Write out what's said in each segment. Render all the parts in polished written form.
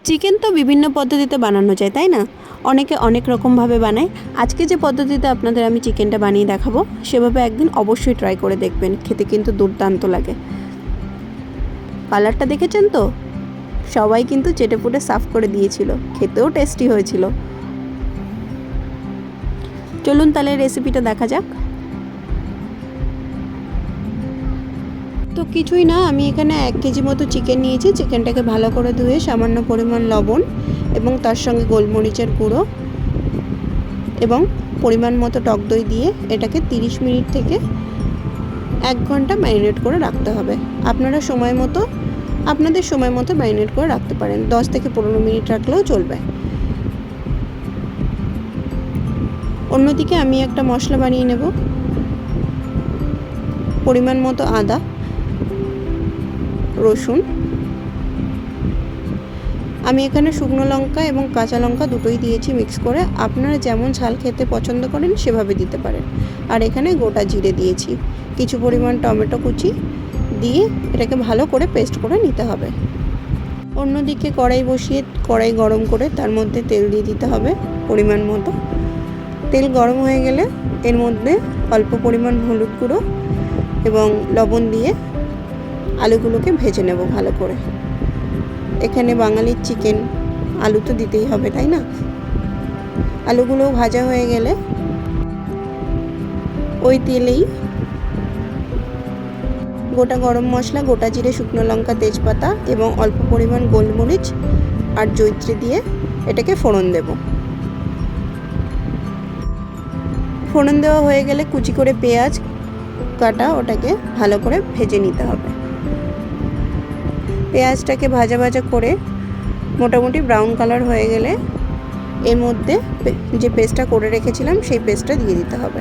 Chicken তো বিভিন্ন পদ্ধতিতে বানানো যায়, তাই না? অনেকে অনেক রকমভাবে বানায়। আজকে যে পদ্ধতিতে আপনাদের আমি চিকেনটা বানিয়ে দেখাবো, সেভাবে একদিন অবশ্যই ট্রাই করে দেখবেন। খেতে কিন্তু দুর্দান্ত লাগে। কালারটা দেখেছেন তো? সবাই কিন্তু চেটেপুটে সার্ভ করে দিয়েছিল, খেতেও টেস্টি হয়েছিল। চলুন তাহলে রেসিপিটা দেখা যাক। তো কিছুই না, আমি এখানে 1 কেজি মতো চিকেন নিয়েছি। চিকেনটাকে ভালো করে ধুয়ে সামান্য পরিমাণ লবণ এবং তার সঙ্গে গোলমরিচের গুঁড়ো এবং পরিমাণ মতো টক দই দিয়ে এটাকে 30 মিনিট থেকে 1 ঘন্টা ম্যারিনেট করে রাখতে হবে। আপনাদের সময় মতো ম্যারিনেট করে রাখতে পারেন। 10 থেকে 15 মিনিট রাখলেও চলবে। অন্যদিকে আমি একটা মশলা বানিয়ে নেব। পরিমাণ মতো আদা, রসুন, আমি এখানে শুকনো লঙ্কা এবং কাঁচা লঙ্কা দুটোই দিয়েছি মিক্স করে। আপনারা যেমন ঝাল খেতে পছন্দ করেন সেভাবে দিতে পারেন। আর এখানে গোটা জিরে দিয়েছি। কিছু পরিমাণ টমেটো কুচি দিয়ে এটাকে ভালো করে পেস্ট করে নিতে হবে। অন্যদিকে কড়াই বসিয়ে কড়াই গরম করে তার মধ্যে তেল দিয়ে দিতে হবে পরিমাণ মতো। তেল গরম হয়ে গেলে এর মধ্যে অল্প পরিমাণ হলুদ গুঁড়ো এবং লবণ দিয়ে আলুগুলোকে ভেজে নেব ভালো করে। এখানে বাঙালির চিকেন, আলু তো দিতেই হবে, তাই না? আলুগুলো ভাজা হয়ে গেলে ওই তেলেই গোটা গরম মশলা, গোটা জিরে, শুকনো লঙ্কা, তেজপাতা এবং অল্প পরিমাণ গোলমরিচ আর জয়িত্রী দিয়ে এটাকে ফোড়ন দেব। ফোড়ন দেওয়া হয়ে গেলে কুচি করে পেঁয়াজ কাটা ওটাকে ভালো করে ভেজে নিতে হবে। পেঁয়াজটাকে ভাজা ভাজা করে মোটামুটি ব্রাউন কালার হয়ে গেলে এর মধ্যে যে পেস্টটা করে রেখেছিলাম সেই পেস্টটা দিয়ে দিতে হবে।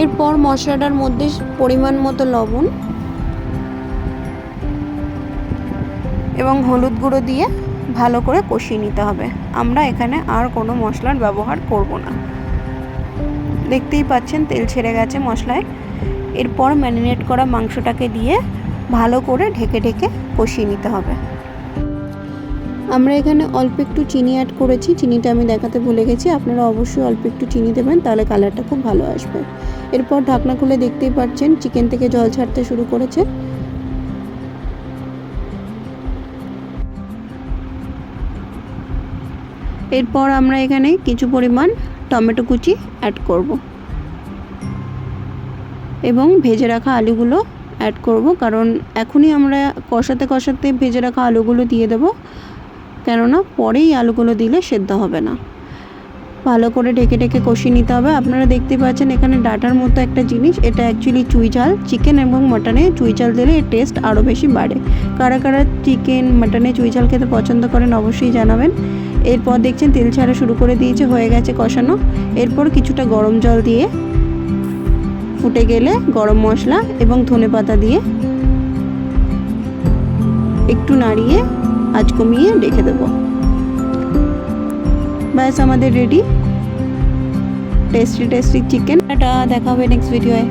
এরপর মশলাটার মধ্যে পরিমাণ মতো লবণ এবং হলুদ গুঁড়ো দিয়ে ভালো করে কষিয়ে নিতে হবে। আমরা এখানে আর কোনো মশলার ব্যবহার করব না। দেখতেই পাচ্ছেন তেল ছেড়ে গেছে মশলায়। এরপর ম্যারিনেট করা মাংসটাকে দিয়ে ভালো করে ঢেকে ঢেকে কষিয়ে নিতে হবে। আমরা এখানে অল্প একটু চিনি অ্যাড করেছি। চিনিটা আমি দেখাতে ভুলে গেছি। আপনারা অবশ্যই অল্প একটু চিনি দেবেন, তাহলে কালারটা খুব ভালো আসবে। এরপর ঢাকনা খুলে দেখতেই পাচ্ছেন চিকেন থেকে জল ছাড়তে শুরু করেছে। এরপর আমরা এখানে কিছু পরিমাণ টমেটো কুচি অ্যাড করব এবং ভেজে রাখা আলুগুলো অ্যাড করব, কারণ এখনই আমরা কষাতে কষাতে ভেজে রাখা আলুগুলো দিয়ে দেব, কেননা পরেই আলুগুলো দিলে সেদ্ধ হবে না। ভালো করে ঢেকে ঢেকে কষিয়ে নিতে হবে। আপনারা দেখতে পাচ্ছেন এখানে ডাটার মতো একটা জিনিস, এটা অ্যাকচুয়ালি চুই ঝাল। চিকেন এবং মাটনে চুই ঝাল দিলে এর টেস্ট আরও বেশি বাড়ে। কারা কারা চিকেন মাটনে চুই ঝাল খেতে পছন্দ করেন অবশ্যই জানাবেন। এরপর দেখছেন তেল ছাড়া শুরু করে দিয়েছে, হয়ে গেছে কষানো। এরপর কিছুটা গরম জল দিয়ে ফুটে গেলে গরম মশলা এবং ধনেপাতা দিয়ে একটু নাড়িয়ে আঁচ কমিয়ে রেখে দেব। ব্যাস আমাদের রেডি টেস্টি চিকেন। এটা দেখা হবে নেক্সট ভিডিওয়ে।